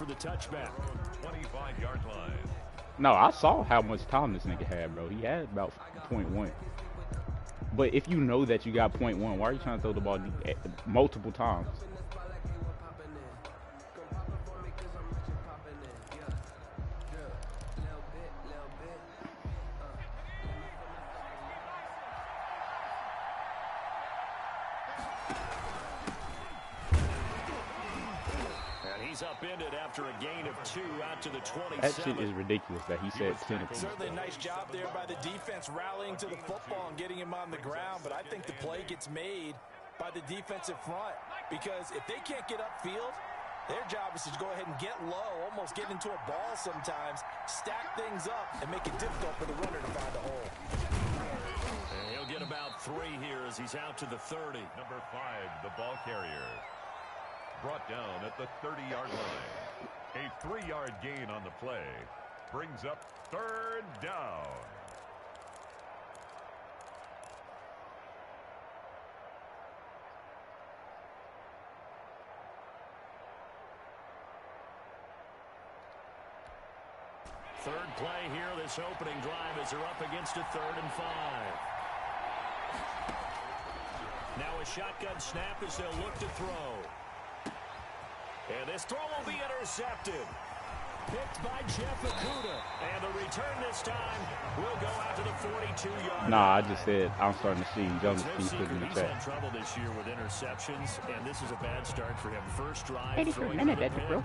for the touchback. 25-yard line. No, I saw how much time this nigga had, bro. He had about .1. But if you know that you got .1, why are you trying to throw the ball multiple times? Upended after a gain of 2 out to the 27. That shit is ridiculous that he said 10 apiece. Certainly a nice job there by the defense rallying to the football and getting him on the ground, but I think the play gets made by the defensive front because if they can't get upfield, their job is to go ahead and get low, almost get into a ball sometimes, stack things up, and make it difficult for the runner to find a hole. And he'll get about 3 here as he's out to the 30. Number 5, the ball carrier. Brought down at the 30-yard line. A 3-yard gain on the play brings up 3rd down. Third play here, this opening drive as they're up against a 3rd and 5. Now a shotgun snap as they'll look to throw. And this throw will be intercepted. Picked by Jeff Okuda. And the return this time will go out to the 42-yard line. Nah, I just said I'm starting to see Jonas P put in the He's chat. had trouble this year with interceptions, and this is a bad start for him. First drive. Hey, for a minute, that's bro.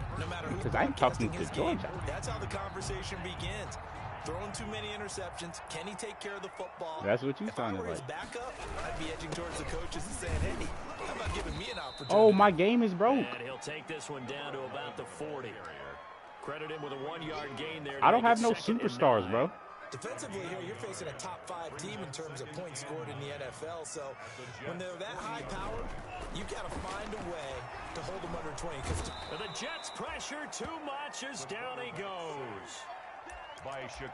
Because I'm talking to Georgia. That's how the conversation begins. Throwing too many interceptions. Can he take care of the football? That's what you sounded like. If I were his backup, I'd be edging towards the coaches and saying, hey, how about giving me an opportunity? Oh, my game is broke. And he'll take this one down to about the 40. Credit him with a 1-yard gain there. I don't have no superstars, bro. Defensively here, you're facing a top-5 team in terms of points scored in the NFL. So when they're that high-powered, you've got to find a way to hold them under 20. The Jets pressure too much as down he goes.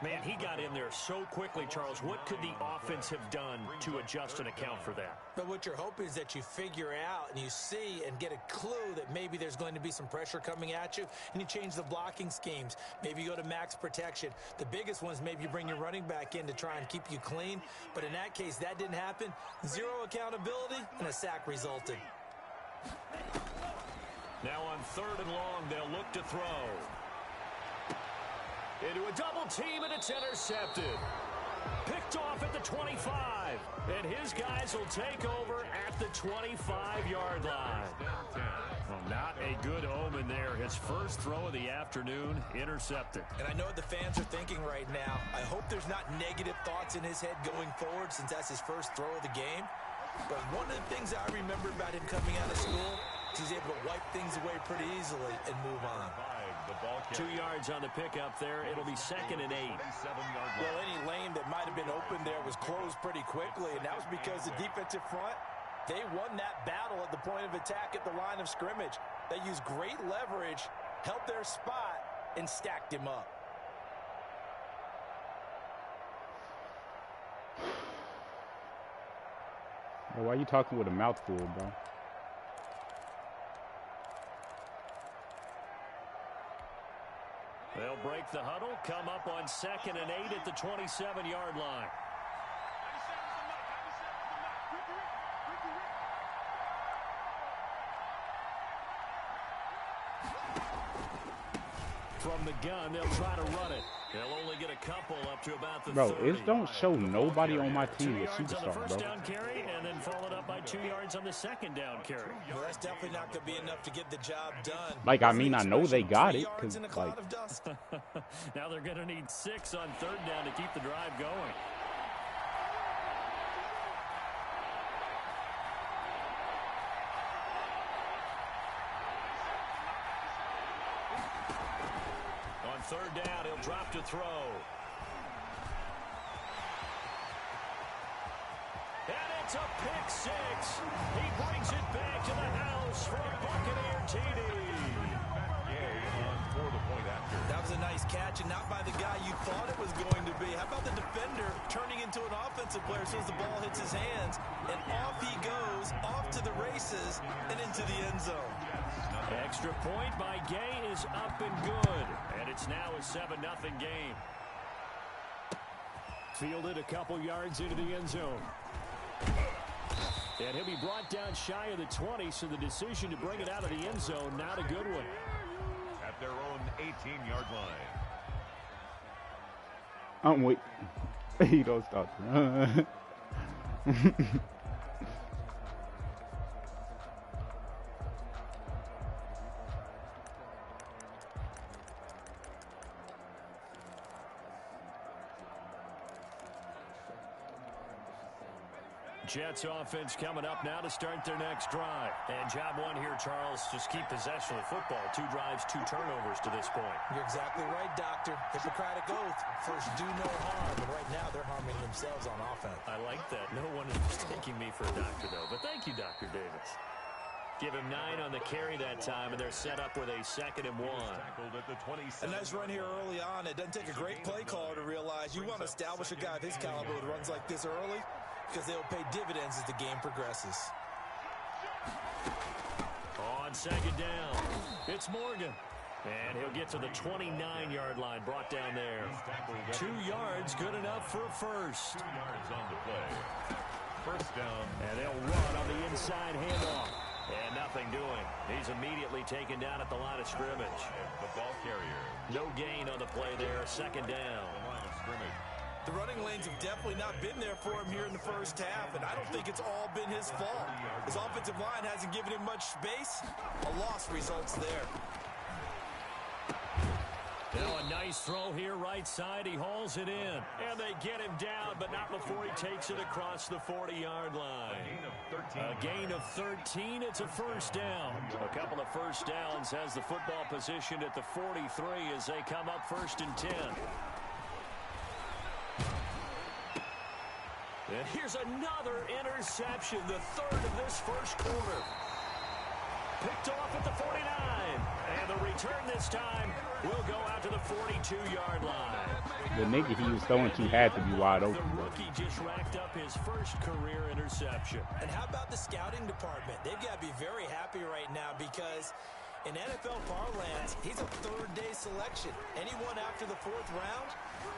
Man, he got in there so quickly, Charles. What could the offense have done to adjust and account for that? But what you're hoping is that you figure out and you see and get a clue that maybe there's going to be some pressure coming at you, and you change the blocking schemes. Maybe you go to max protection. The biggest ones, maybe you bring your running back in to try and keep you clean. But in that case, that didn't happen. 0 accountability, and a sack resulted. Now on 3rd and long, they'll look to throw. Into a double team, and it's intercepted. Picked off at the 25. And his guys will take over at the 25-yard line. Well, not a good omen there. His first throw of the afternoon, intercepted. And I know what the fans are thinking right now. I hope there's not negative thoughts in his head going forward since that's his first throw of the game. But one of the things I remember about him coming out of school is he's able to wipe things away pretty easily and move on. 2 yards on the pickup there. It'll be 2nd and 8. Well, any lane that might have been open there was closed pretty quickly, and that was because the defensive front, they won that battle at the point of attack at the line of scrimmage. They used great leverage, held their spot, and stacked him up. Why are you talking with a mouthful, bro? They'll break the huddle, come up on 2nd and 8 at the 27-yard line. From the gun, they'll try to run it. They'll only get a couple up to about the 30. It don't show nobody on my team with 2 yards on the superstar, first bro. down carry, and then followed up by 2 yards on the 2nd down carry. Well, that's definitely not going to be enough to get the job done. Like, I mean, I know they got it. Cause, like, now they're going to need 6 on 3rd down to keep the drive going. On 3rd down, he'll drop to throw. And it's a pick 6. He brings it back to the house for a Buccaneer TD. For the point after. That was a nice catch, and not by the guy you thought it was going to be. How about the defender turning into an offensive player as soon as the ball hits his hands, and off he goes, off to the races, and into the end zone. Extra point by Gay is up and good. And it's now a 7-0 game. Fielded a couple yards into the end zone. And he'll be brought down shy of the 20, so the decision to bring it out of the end zone, not a good one. At their own 18-yard line. I'm with you. Don't stop. Jets offense coming up now to start their next drive. And job one here, Charles, just keep possession of the football. 2 drives, 2 turnovers to this point. You're exactly right, Doctor. Hippocratic oath. First, do no harm. And right now, they're harming themselves on offense. I like that. No one is mistaking me for a doctor, though. But thank you, Dr. Davis. Give him 9 on the carry that time, and they're set up with a 2nd and 1. A nice run here early on. It doesn't take a great play caller to realize you want to establish a guy of his caliber with runs like this early, because they'll pay dividends as the game progresses. On 2nd down, it's Morgan. And he'll get to the 29-yard line, brought down there. 2 yards, good enough for a first. 2 yards on the play. First down. And they'll run on the inside handoff. And nothing doing. He's immediately taken down at the line of scrimmage. The ball carrier. No gain on the play there, 2nd down. The line of scrimmage. The running lanes have definitely not been there for him here in the first half, and I don't think it's all been his fault. His offensive line hasn't given him much space. A loss results there. Now a nice throw here right side. He hauls it in. And they get him down, but not before he takes it across the 40-yard line. A gain of 13. It's a first down. A couple of first downs has the football positioned at the 43 as they come up 1st and 10. And here's another interception, the 3rd of this first quarter. Picked off at the 49. And the return this time will go out to the 42-yard line. The nigga he was throwing to had to be wide open. The rookie just racked up his first career interception. And how about the scouting department? They've got to be very happy right now because in NFL parlance, he's a 3rd-day selection. Anyone after the 4th round,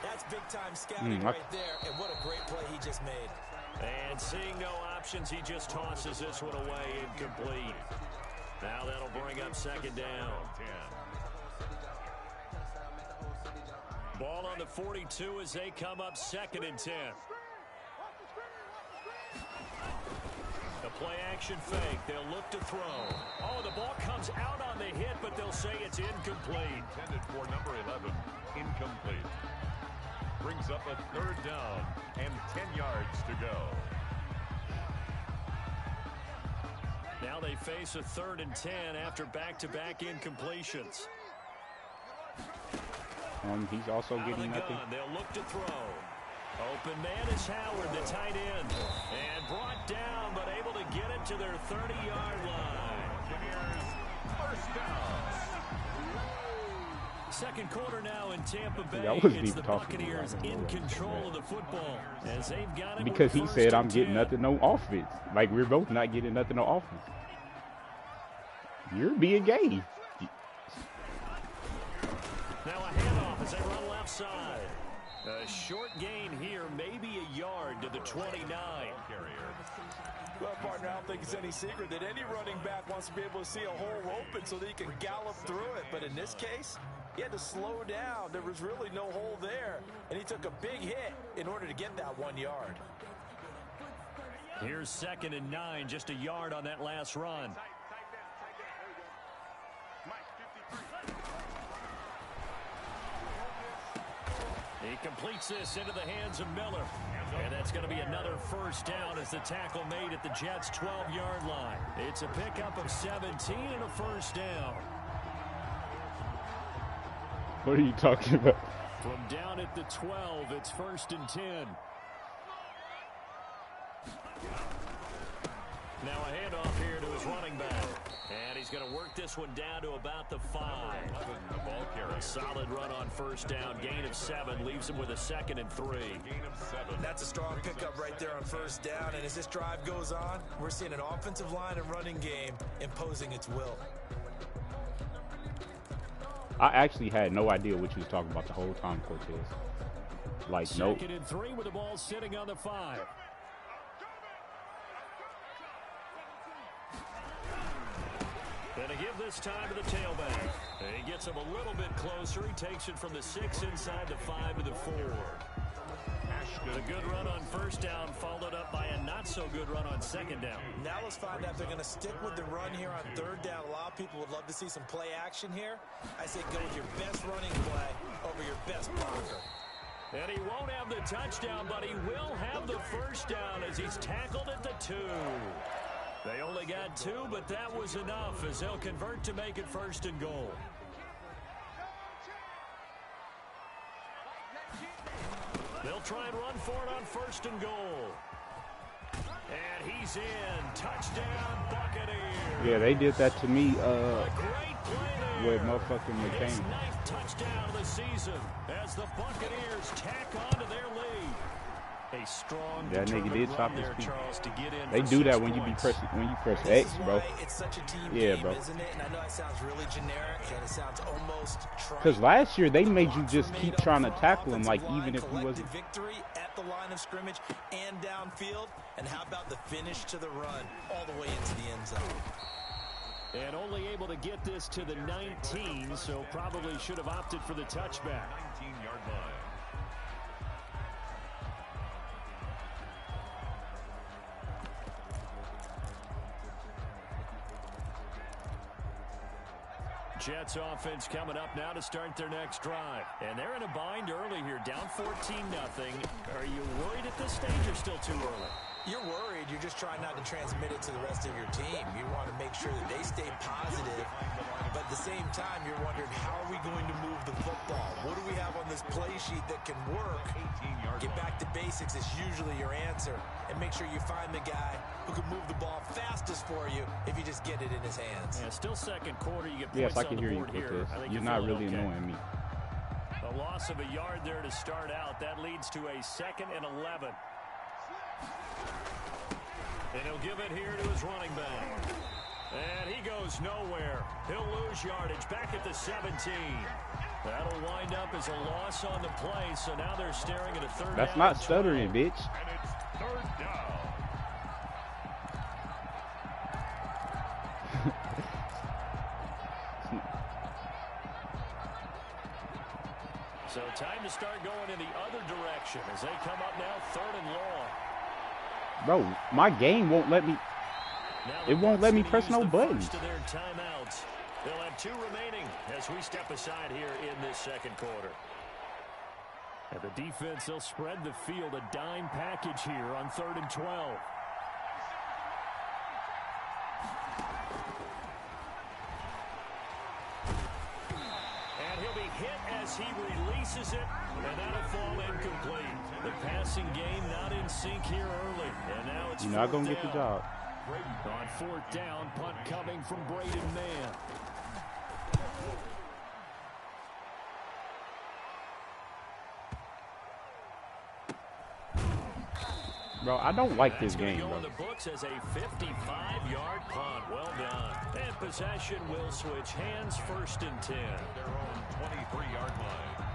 that's big-time scouting right there. And what a great play he just made. And seeing no options, he just tosses this one away incomplete. Now that'll bring up 2nd down. Ball on the 42 as they come up 2nd and 10. The play action fake. They'll look to throw. Oh, the ball comes out on the hit, but they'll say it's incomplete. Intended for number 11. Incomplete. Brings up a 3rd down and 10 yards to go. Now they face a 3rd and 10 after back-to-back incompletions. He's also getting nothing. They'll look to throw. Open man is Howard, the tight end. And brought down, but able to get it to their 30-yard line. First down. 2nd quarter now in Tampa Bay. It's the Buccaneers in control of the football as they've got it. Because he said, I'm getting nothing, no offense. Like, we're both not getting nothing, no offense. You're being gay. Now a handoff as they run left side. A short gain here, maybe a yard to the 29. Well, partner, I don't think it's any secret that any running back wants to be able to see a hole open so that he can gallop through it. But in this case, he had to slow down. There was really no hole there, and he took a big hit in order to get that 1 yard. Here's 2nd and 9, just a yard on that last run. He completes this into the hands of Miller. And that's going to be another first down as the tackle made at the Jets' 12-yard line. It's a pickup of 17 and a first down. What are you talking about? From down at the 12, it's 1st and 10. Now a handoff here to his running back. And he's going to work this one down to about the 5. The ball carrier. Solid run on first down. Gain of 7 leaves him with a 2nd and 3. Gain of 7. That's a strong pickup right there on first down. And as this drive goes on, we're seeing an offensive line and running game imposing its will. I actually had no idea what you was talking about the whole time, Cortez. Like, nope. 2nd and 3 with the ball sitting on the 5. And to give this time to the tailback. He gets him a little bit closer. He takes it from the 6 inside the 5 to the 4. A good run on 1st down, followed up by a not-so-good run on 2nd down. Now let's find out if they're going to stick with the run here on 3rd down. A lot of people would love to see some play action here. I say go with your best running play over your best blocker. And he won't have the touchdown, but he will have the 1st down as he's tackled at the 2. They only got 2, but that was enough as they'll convert to make it 1st and goal. They'll try and run for it on 1st and goal. And he's in. Touchdown, Buccaneers. Yeah, they did that to me A great play there. with motherfucking His McCain. 9th touchdown of the season as the Buccaneers tack on to their lead. A strong, That nigga did run chop his there, feet. Charles, to get in They for do 6 that when you be points. pressing X, This is bro. why it's such a team Yeah, game, bro. isn't it? And I know that sounds really generic and it sounds almost trite. Because last year they made you Blocks just were keep made up trying to front, tackle him, like offensive even line if he collected wasn't. victory at the line of scrimmage and downfield. And how about the finish to the run all the way into the end zone? And only able to get this to the 19, so probably should have opted for the touchback. 19-yard line. Jets offense coming up now to start their next drive. And they're in a bind early here, down 14-0. Are you worried at this stage or still too early? You're worried. You're just trying not to transmit it to the rest of your team. You want to make sure that they stay positive. But at the same time, you're wondering, how are we going to move the football? What do we have on this play sheet that can work? Get back to basics is usually your answer. And make sure you find the guy who can move the ball fastest for you if you just get it in his hands. Yeah, still 2nd quarter. You get Yes, points I on can the hear you, board here. Cortez. I think You're you're not feeling really okay. annoying me. A loss of a yard there to start out. That leads to a 2nd and 11. And he'll give it here to his running back. And he goes nowhere. He'll lose yardage back at the 17. That'll wind up as a loss on the play, so now they're staring at a 3rd That's down not and stuttering, 12. bitch. And it's 3rd down. So time to start going in the other direction as they come up now 3rd and long. Bro, my game won't let me. Now It the won't Bucs let me gonna press use no the buttons. first of their timeouts. They'll have 2 remaining as we step aside here in this 2nd quarter. And the defense, they'll spread the field, a dime package here on 3rd and 12. And he'll be hit as he releases it, and that'll fall incomplete. The passing game not in sync here early, and now it's You're not 4th gonna get the down. job. On 4th down, punt coming from Braden Mann. Bro, I don't like this That's going game, to go bro. in the books as a 55-yard punt. Well done. And possession will switch hands, 1st and 10. Their own 23-yard line.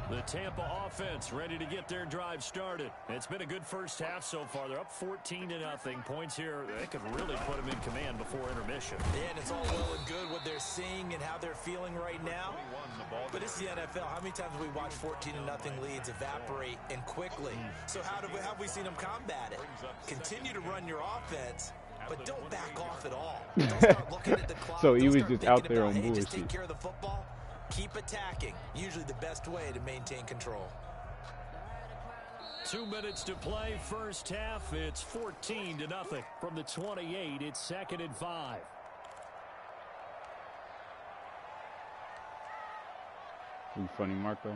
The Tampa offense ready to get their drive started. It's been a good first half so far. They're up 14-0. Points here, they could really put them in command before intermission. Yeah, and it's all well and good what they're seeing and how they're feeling right now. But it's the NFL. How many times have we watched 14-0 leads evaporate and quickly? So how have we seen them combat it? Continue to run your offense, but don't back off at all. Don't start looking at the clock. So he Don't was start just out thinking there about, on hey, just take bullshit. care of the football. Keep attacking. Usually the best way to maintain control. 2 minutes to play, first half. It's 14-0 from the 28. It's 2nd and 5. You funny, Marco.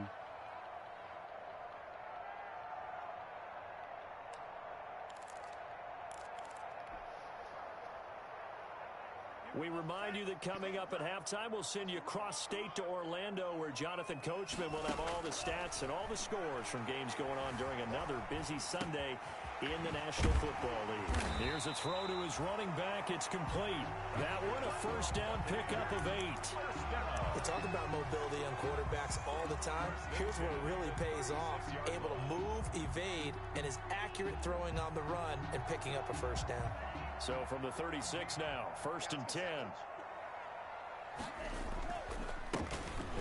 We remind you that coming up at halftime, we'll send you cross-state to Orlando, where Jonathan Coachman will have all the stats and all the scores from games going on during another busy Sunday in the National Football League. Here's a throw to his running back. It's complete. That one, a first down pickup of 8. We talk about mobility on quarterbacks all the time. Here's where it really pays off. Able to move, evade, and is accurate throwing on the run and picking up a first down. So from the 36 now, 1st and 10.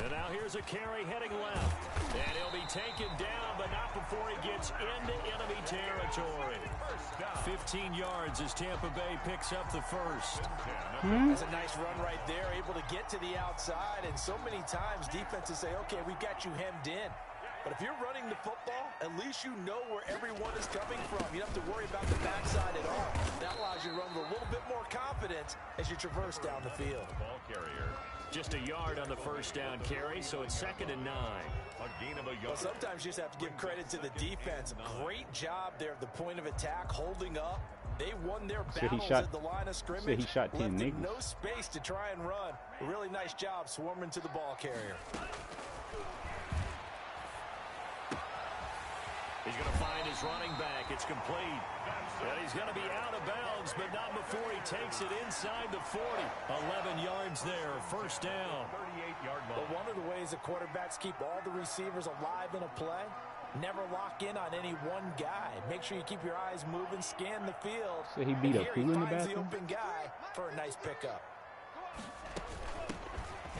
And now here's a carry heading left. And he'll be taken down, but not before he gets into enemy territory. 15 yards as Tampa Bay picks up the first. That's a nice run right there, able to get to the outside. And so many times defenses say, okay, we got you hemmed in. But if you're running the football, at least you know where everyone is coming from. You don't have to worry about the backside at all. That allows you to run with a little bit more confidence as you traverse down the field. Ball carrier. Just a yard on the first down carry, so it's 2nd and 9. A gain of a yard. Well, sometimes you just have to give credit to the defense. Great job there at the point of attack, holding up. They won their battles at the line of scrimmage. He shot 10 niggas. No space to try and run. A really nice job swarming to the ball carrier. He's going to find his running back. It's complete. And he's going to be out of bounds, but not before he takes it inside the 40. 11 yards there, first down. 38-yard line. But one of the ways the quarterbacks keep all the receivers alive in a play, never lock in on any one guy. Make sure you keep your eyes moving, scan the field. So he beat up who in the bathroom? The open guy for a nice pickup.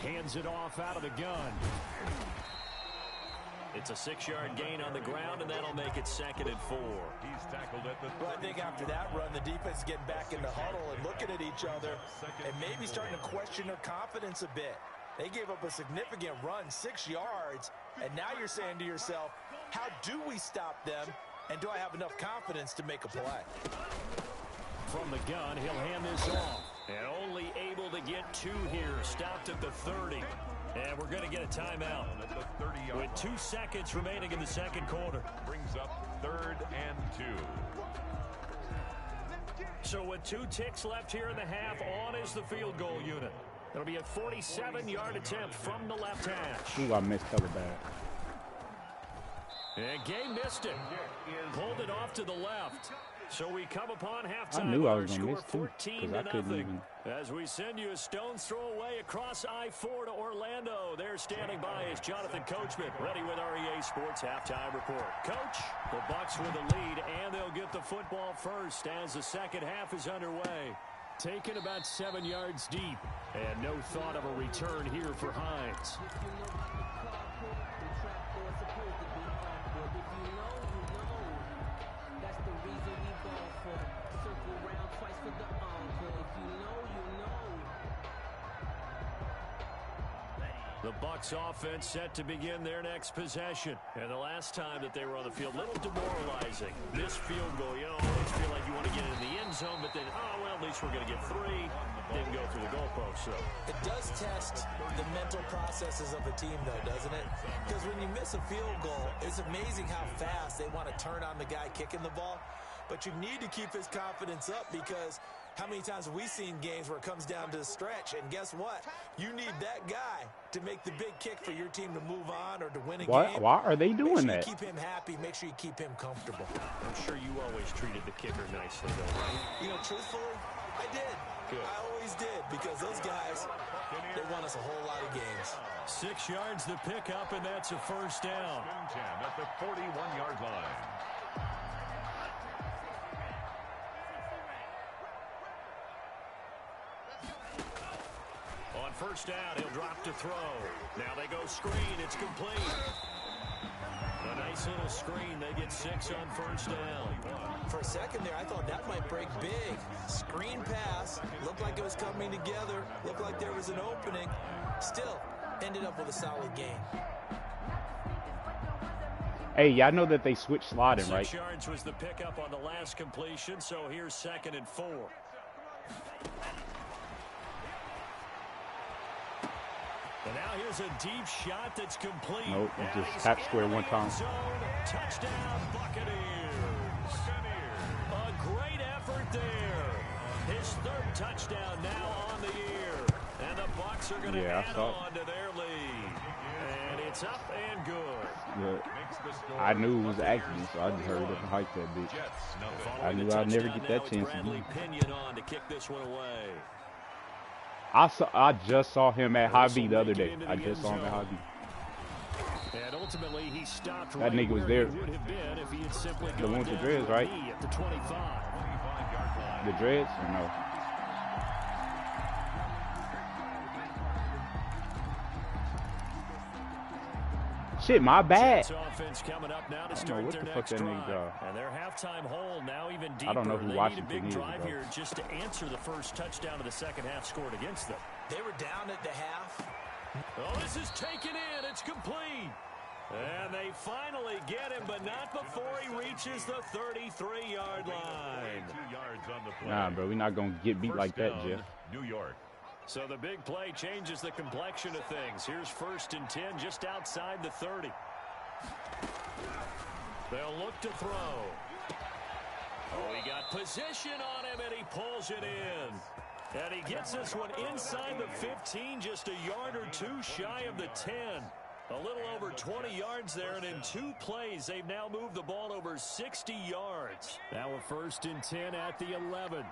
Hands it off out of the gun. It's a 6-yard gain on the ground, and that'll make it 2nd and 4. He's tackled at the... Well, I think after that run, the defense is getting back in the huddle and looking at each other and maybe starting to question their confidence a bit. They gave up a significant run, 6 yards, and now you're saying to yourself, how do we stop them, and do I have enough confidence to make a play? From the gun, he'll hand this off. And only able to get 2 here, stopped at the 30. And we're going to get a timeout with 2 seconds remaining in the second quarter. Brings up 3rd and 2. So with 2 ticks left here in the half, on is the field goal unit. It'll be a 47-yard attempt from the left hash. Ooh, I missed hella bad. And Gay missed it. Pulled it off to the left. So we come upon halftime. I knew I with was our going to score miss, too, 14 because I to couldn't nothing. even... As we send you a stone's throw away across I-4 to Orlando. There standing by is Jonathan Coachman, ready with REA Sports Halftime Report. Coach, the Bucs with the lead, and they'll get the football first as the second half is underway. Taken about 7 yards deep, and no thought of a return here for Hines. The Bucs offense set to begin their next possession. And the last time that they were on the field, a little demoralizing. This field goal, you always feel like you want to get in the end zone, but then, oh, well, at least we're going to get 3. Didn't go through the goalpost, so. It does test the mental processes of a team, though, doesn't it? Because when you miss a field goal, it's amazing how fast they want to turn on the guy kicking the ball. But you need to keep his confidence up, because how many times have we seen games where it comes down to the stretch, and guess what? You need that guy to make the big kick for your team to move on or to win a game. Why are they doing that? Make sure you keep him happy. Make sure you keep him comfortable. I'm sure you always treated the kicker nicely, though, right? You know, truthfully, I did. Good. I always did, because those guys, they won us a whole lot of games. 6 yards to pick up, and that's a first down. At the 41-yard line. On first down, he'll drop to throw. Now they go screen. It's complete. A nice little screen. They get 6 on first down. For a second there, I thought that might break big. Screen pass. Looked like it was coming together. Looked like there was an opening. Still, ended up with a solid game. Hey, y'all know that they switched sliding, right? 6 yards was the pickup on the last completion, so here's 2nd and 4. And now here's a deep shot that's complete. Nope, it just tap square one time. Touchdown, Buccaneers. A great effort there. His his third touchdown now on the year. And the Bucs are going to add on to their lead. And it's up and good. Look, I knew it was accident, so I just hurried up and hiked that bitch. I knew I'd never get that chance to do. Pinion on to kick this one away. I just saw him at Hobby the other day. I just saw him at Hobby. And ultimately, he stopped that nigga was there. Would have been if he had simply the one with the dreads, right? At the 25. The dreads? Or no? Shit, my bad. Offense coming up now to I don't know what the fuck that nigga got. And their halftime hole now even deeper. I don't know who Washington is. They need a big drive bro. here just to answer the first touchdown of the second half scored against them. They were down at the half. Oh, this is taken in. It's complete. And they finally get him, but not before he reaches the 33-yard line. 2 yards on the play. Nah, bro, we're not going to get beat like that, Jeff. New York. So the big play changes the complexion of things. Here's 1st and 10 just outside the 30. They'll look to throw. Oh, he got position on him, and he pulls it in. And he gets this one inside the 15, just a yard or two shy of the 10. A little over 20 yards there, and in 2 plays, they've now moved the ball over 60 yards. Now a 1st and 10 at the 11.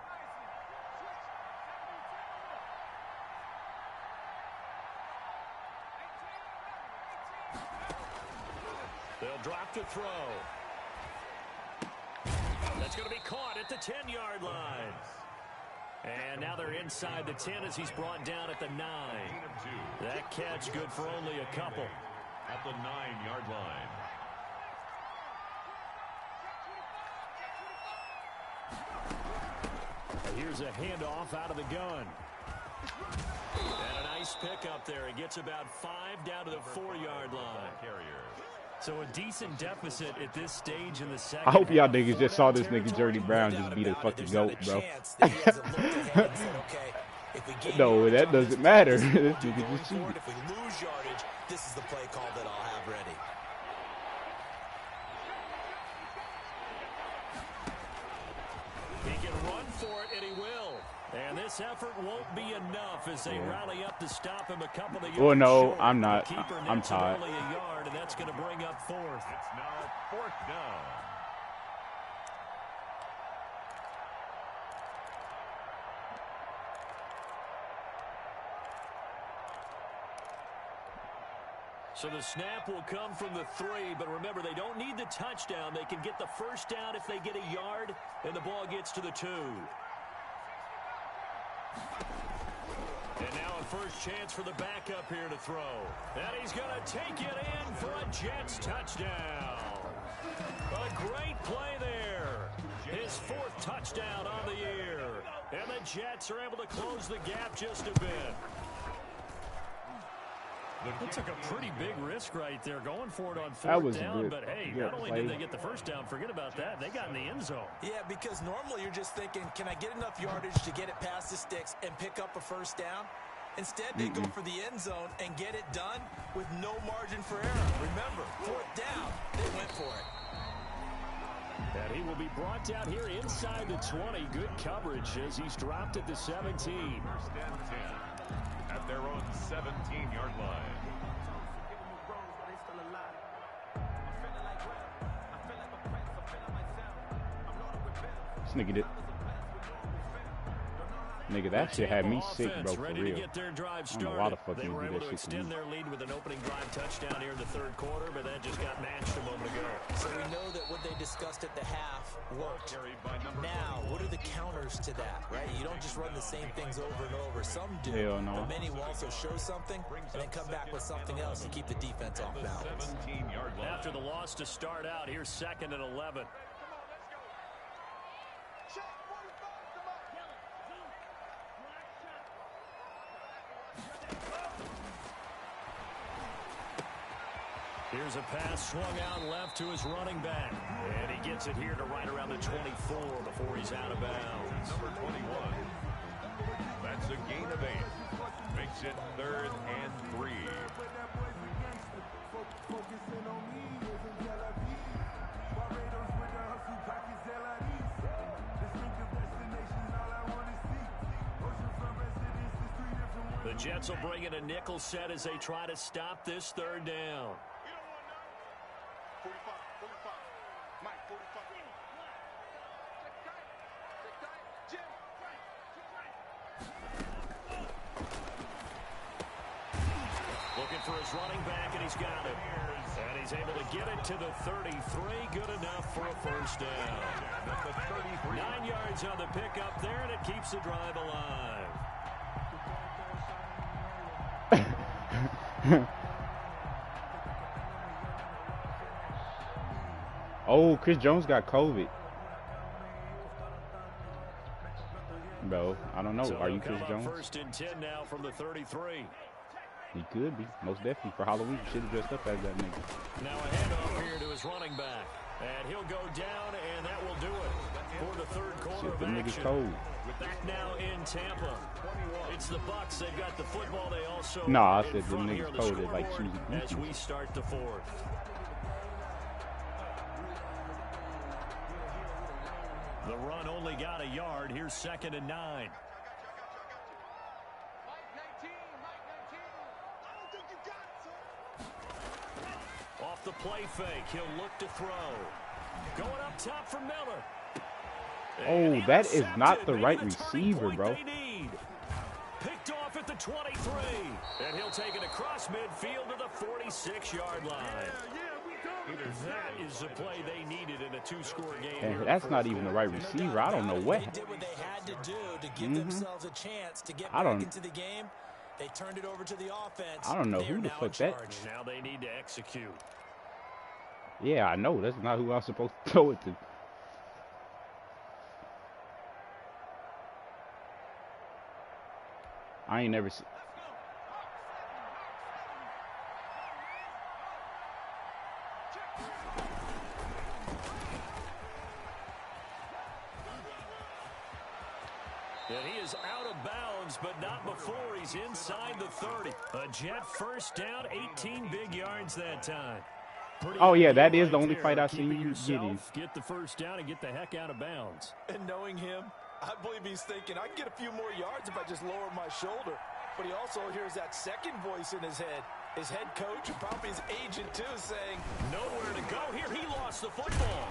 They'll drop to throw. That's going to be caught at the 10-yard line. And now they're inside the 10 as he's brought down at the 9. That catch good for only a couple. At the 9-yard line. Here's a handoff out of the gun. And a nice pick up there. He gets about 5 down to the 4-yard line. So a decent deficit at this stage in the second. I hope y'all niggas just saw this nigga Journey Brown just beat a fucking goat, bro. No, that doesn't matter. This nigga just cheated. If we lose yardage, this is the play call that I'll have ready. He can run for it, and he will. And this effort won't be enough as they rally up to stop him a couple of yards. Well, no, short. I'm not. I'm nets tired. Only a yard, and that's going to bring up 4th. It's now 4th down. So the snap will come from the 3, but remember, they don't need the touchdown. They can get the 1st down if they get a yard, and the ball gets to the 2. And now a first chance for the backup here to throw. And he's going to take it in for a Jets touchdown. A great play there. His 4th touchdown on the year. And the Jets are able to close the gap just a bit. They took a pretty big risk right there going for it on 4th down. But, hey, not only did they get the 1st down, forget about that. They got in the end zone. Yeah, because normally you're just thinking, can I get enough yardage to get it past the sticks and pick up a 1st down? Instead, they go for the end zone and get it done with no margin for error. Remember, 4th down, they went for it. And he will be brought down here inside the 20. Good coverage as he's dropped at the 17. 1st and 10 at their own 17-yard line. This nigga did. Nigga, that shit had me sick, bro, for real. I don't know why the fuck they you were do able that to shit to me. extend their lead with an opening drive touchdown here in the 3rd quarter, but that just got matched a moment ago. So we know that what they discussed at the half worked. Now, what are the counters to that, right? You don't just run the same things over and over. Some do, Hell no. but many will also show something and then come back with something else and keep the defense off balance. 17-yard line. After the loss to start out, here's 2nd and 11. Here's a pass swung out left to his running back. And he gets it here to right around the 24 before he's out of bounds. Number 21. That's a gain of 8. Makes it 3rd and 3. The Jets will bring in a nickel set as they try to stop this third down. Looking for his running back, and he's got it. And he's able to get it to the 33. Good enough for a first down. 9 yards on the pickup there, and it keeps the drive alive. Oh, Chris Jones got COVID. Bro, I don't know. So Are you Chris Jones? First and 10 now from the 33. He could be, most definitely. For Halloween, he should have dressed up as that nigga. Now a handoff here to his running back. And he'll go down, and that will do it for the third quarter Shit, the of nigga's action. cold. Back now in Tampa. It's the Bucs. They've got the football. They also Nah, I in said the front here niggas on cold. They like scoreboard choosing as we start the fourth. The run only got a yard. Here's 2nd and 9. Off the play fake, he'll look to throw. Going up top for Miller. Oh, that is not the right receiver, bro. Picked off at the 23. And he'll take it across midfield to the 46-yard line. That is the play they needed in a 2-score game. And that's not even the right receiver. I don't know what. They did what they had to do to give themselves a chance to get back into the game. They turned it over to the offense. I don't know who the fuck that. Now they need to execute. Yeah, I know. That's not who I'm supposed to throw it to. I ain't never seen. And he is out of bounds, but not before he's inside the 30. A Jet first down, 18 big yards that time. Oh, yeah, that is the only fight I've seen you get the first down and get the heck out of bounds. And knowing him, I believe he's thinking, I can get a few more yards if I just lower my shoulder. But he also hears that second voice in his head. His head coach and probably his agent, too, saying, nowhere to go here. He lost the football.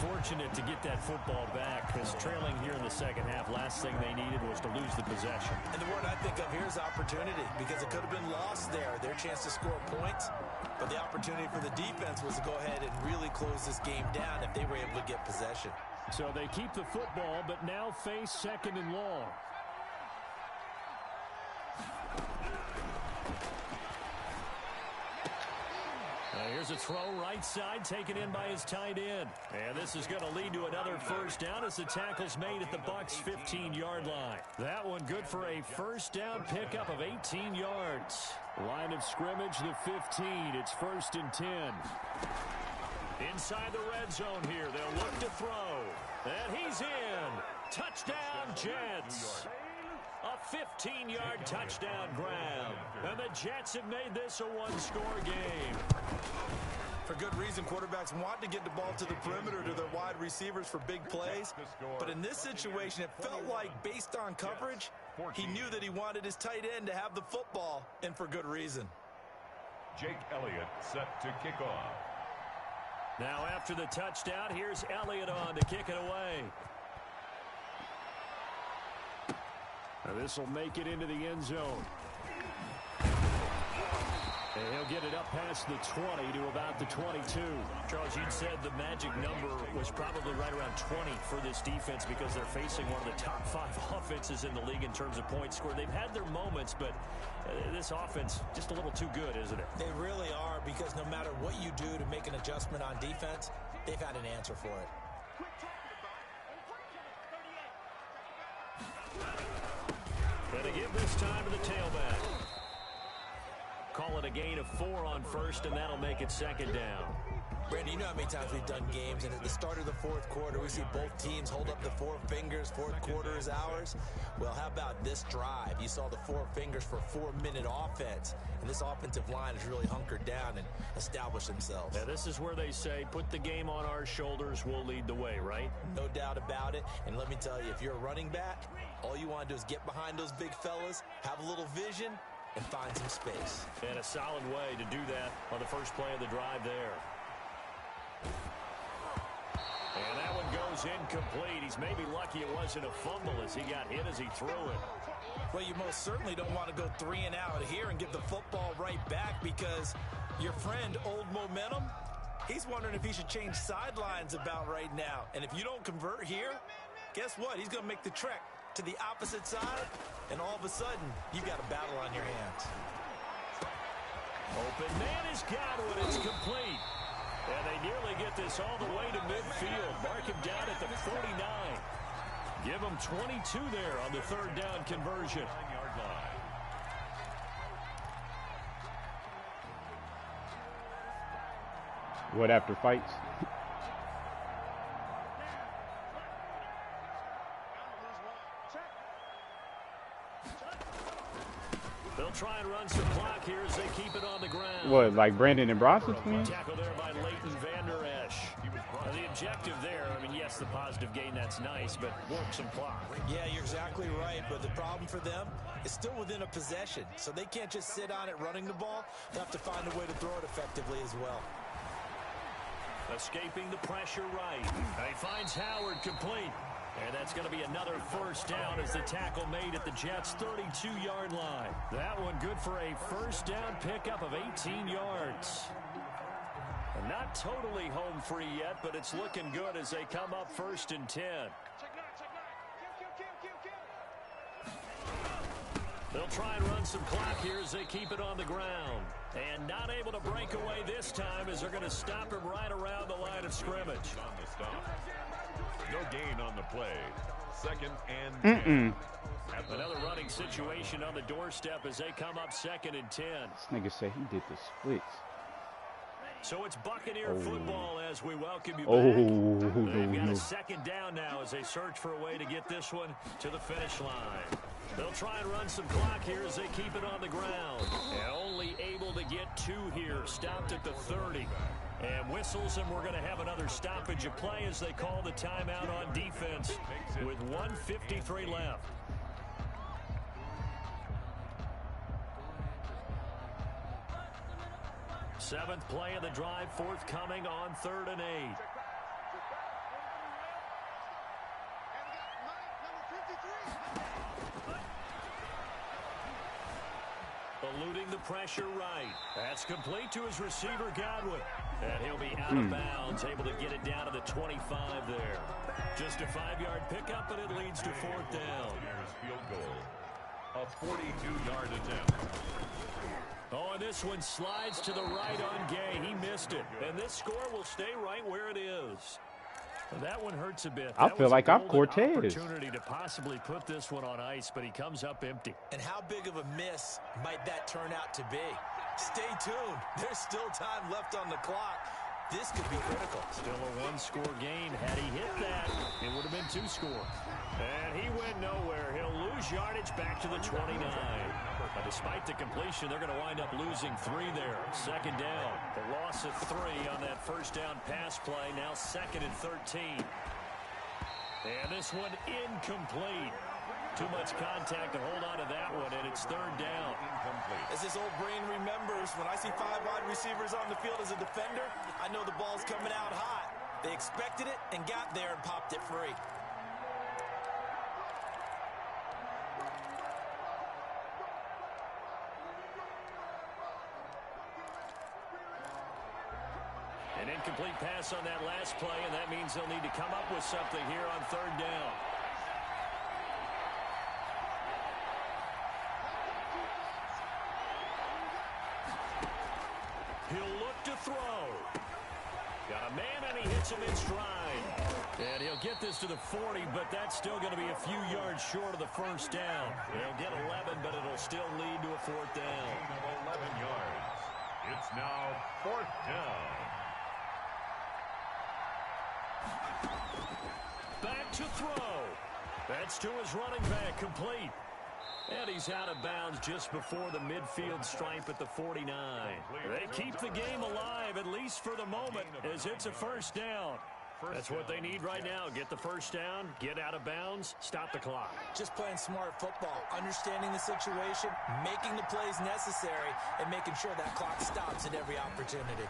Fortunate to get that football back because trailing here in the second half, last thing they needed was to lose the possession. And the word I think of here is opportunity because it could have been lost there, their chance to score points. But the opportunity for the defense was to go ahead and really close this game down if they were able to get possession. So they keep the football, but now face 2nd and long. Here's a throw right side taken in by his tight end. And this is going to lead to another first down as the tackle's made at the Bucs' 15-yard line. That one good for a first down pickup of 18 yards. Line of scrimmage, the 15. It's 1st and 10. Inside the red zone here. They'll look to throw. And he's in. Touchdown, Jets. A 15-yard touchdown grab. And the Jets have made this a one-score game. For good reason, quarterbacks want to get the ball to the perimeter to their wide receivers for big plays. But in this situation, it felt like, based on coverage, he knew that he wanted his tight end to have the football, and for good reason. Jake Elliott set to kick off. Now after the touchdown, here's Elliott on to kick it away. Now this will make it into the end zone. And he'll get it up past the 20 to about the 22. Charles, you said the magic number was probably right around 20 for this defense because they're facing one of the top 5 offenses in the league in terms of points scored. They've had their moments, but this offense just a little too good, isn't it? They really are, because no matter what you do to make an adjustment on defense, they've had an answer for it. And to give this time to the tailback. Call it a gain of 4 on first, and that'll make it 2nd down. Brandon, you know how many times we've done games, and at the start of the fourth quarter, we see both teams hold up the four fingers, fourth quarter is ours. Well, how about this drive? You saw the four fingers for 4-minute offense, and this offensive line has really hunkered down and established themselves. Yeah, this is where they say, put the game on our shoulders, we'll lead the way, right? No doubt about it, and let me tell you, if you're a running back, all you want to do is get behind those big fellas, have a little vision, and find some space. And a solid way to do that on the first play of the drive there. And that one goes incomplete. He's maybe lucky it wasn't a fumble as he got hit as he threw it. Well, you most certainly don't want to go 3 and out here and give the football right back, because your friend, Old Momentum, he's wondering if he should change sidelines about right now. And if you don't convert here, guess what? He's going to make the trek to the opposite side, and all of a sudden, you got a battle on your hands. Open man is Godwin. It's complete. And they nearly get this all the way to midfield. Mark him down at the 49. Give him 22 there on the third down conversion. What, after fights? They'll try and run some clock here as they keep it on the ground. What, like Brandon and Bronson twins? Tackle there by Leighton Vander Esch. The objective there, I mean, yes, the positive gain, that's nice, but work some clock. Yeah, you're exactly right, but the problem for them is still within a possession, so they can't just sit on it running the ball. They have to find a way to throw it effectively as well. Escaping the pressure right. And he finds Howard complete. And that's going to be another first down as the tackle made at the Jets' 32-yard line. That one good for a first down pickup of 18 yards. And not totally home free yet, but it's looking good as they come up 1st and 10. They'll try and run some clock here as they keep it on the ground. And not able to break away this time as they're going to stop him right around the line of scrimmage. No gain on the play. 2nd and 10. Another running situation on the doorstep as they come up 2nd and 10. This nigga said he did the splits. So it's Buccaneer football as we welcome you back. They've got a 2nd down now as they search for a way to get this one to the finish line. They'll try and run some clock here as they keep it on the ground. And only able to get 2 here, stopped at the 30. And whistles, and we're going to have another stoppage of play as they call the timeout on defense with 1:53 left. Seventh play of the drive forthcoming on 3rd and 8. Eluding the pressure right. That's complete to his receiver, Godwin. And he'll be out of bounds, able to get it down to the 25 there. Just a 5-yard pickup, and it leads to 4th down. Field goal. A 42-yard attempt. Oh, and this one slides to the right on Gay. He missed it. And this score will stay right where it is. That one hurts a bit. I feel like I'm Cortez. Opportunity to possibly put this one on ice, but he comes up empty. And how big of a miss might that turn out to be? Stay tuned. There's still time left on the clock. This could be critical. Still a 1-score game. Had he hit that, it would have been 2-score. And he went nowhere. He'll lose yardage back to the 29. But despite the completion, they're going to wind up losing 3 there. 2nd down. The loss of 3 on that first down pass play. Now 2nd and 13. And this one incomplete. Too much contact to hold on to that one, and it's 3rd down. Incomplete. As his old brain remembers, when I see 5 wide receivers on the field as a defender, I know the ball's coming out hot. They expected it and got there and popped it free. An incomplete pass on that last play, and that means they'll need to come up with something here on 3rd down. He'll look to throw. Got a man, and he hits him in stride. And he'll get this to the 40, but that's still going to be a few yards short of the first down. They'll get 11, but it'll still lead to a 4th down. 11 yards. It's now 4th down. to throw. That's to his running back, complete. And he's out of bounds just before the midfield stripe at the 49. They keep the game alive, at least for the moment, as it's a first down. That's what they need right now. Get the first down, get out of bounds, stop the clock. Just playing smart football, understanding the situation, making the plays necessary, and making sure that clock stops at every opportunity.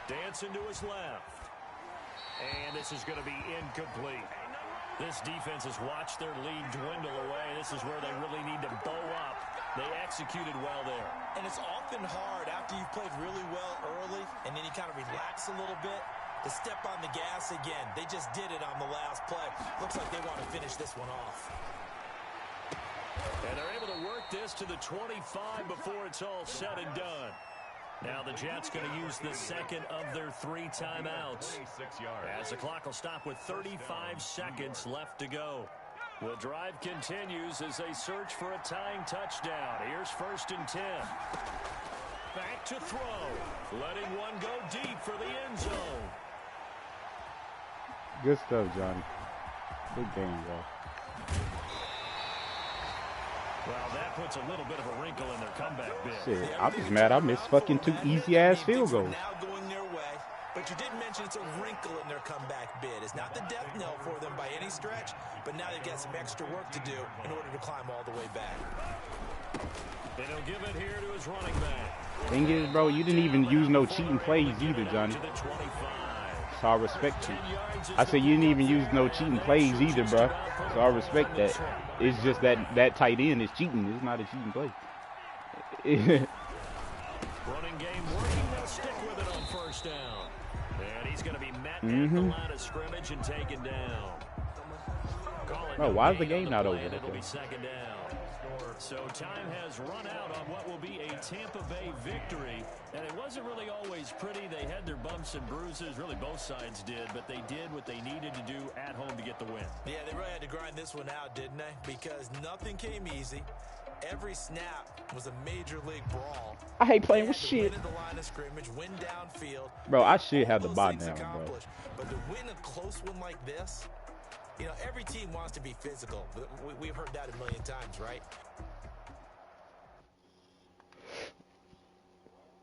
Dancing to his left. And this is going to be incomplete. This defense has watched their lead dwindle away. This is where they really need to bow up. They executed well there. And it's often hard after you've played really well early and then you kind of relax a little bit to step on the gas again. They just did it on the last play. Looks like they want to finish this one off. And they're able to work this to the 25 before it's all said and done. Now the Jets going to use the second of their 3 timeouts. As the clock will stop with 35 seconds left to go. The drive continues as they search for a tying touchdown. Here's 1st and 10. Back to throw. Letting one go deep for the end zone. Good stuff, Johnny. Good game, bro. Well, that puts a little bit of a wrinkle in their comeback bid. Shit, I'm just mad I missed fucking 2 easy-ass field goals. Now going their way, but you did mention it's a wrinkle in their comeback bid. It's not the death knell for them by any stretch, but now they've got some extra work to do in order to climb all the way back. And he'll give it here to his running back. Thing is, bro, you didn't even use no cheating plays either, Johnny. So I respect you. I said you didn't even use no cheating plays either, bro. So I respect that. It's just that tight end is cheating. It's not a cheating play. Running game working. They'll stick with it on 1st down. And he's going to be met at the line of scrimmage and taken down. Bro, why is the game not over? It'll be 2nd down. So time has run out on what will be a Tampa Bay victory. And it wasn't really always pretty. They had their bumps and bruises. Really, both sides did. But they did what they needed to do at home to get the win. Yeah, they really had to grind this one out, didn't they? Because nothing came easy. Every snap was a major league brawl. I hate playing with shit. Win at the line of scrimmage, win downfield. Bro, I should have the bot down, bro. But to win a close one like this, you know, every team wants to be physical. We've heard that a million times, right?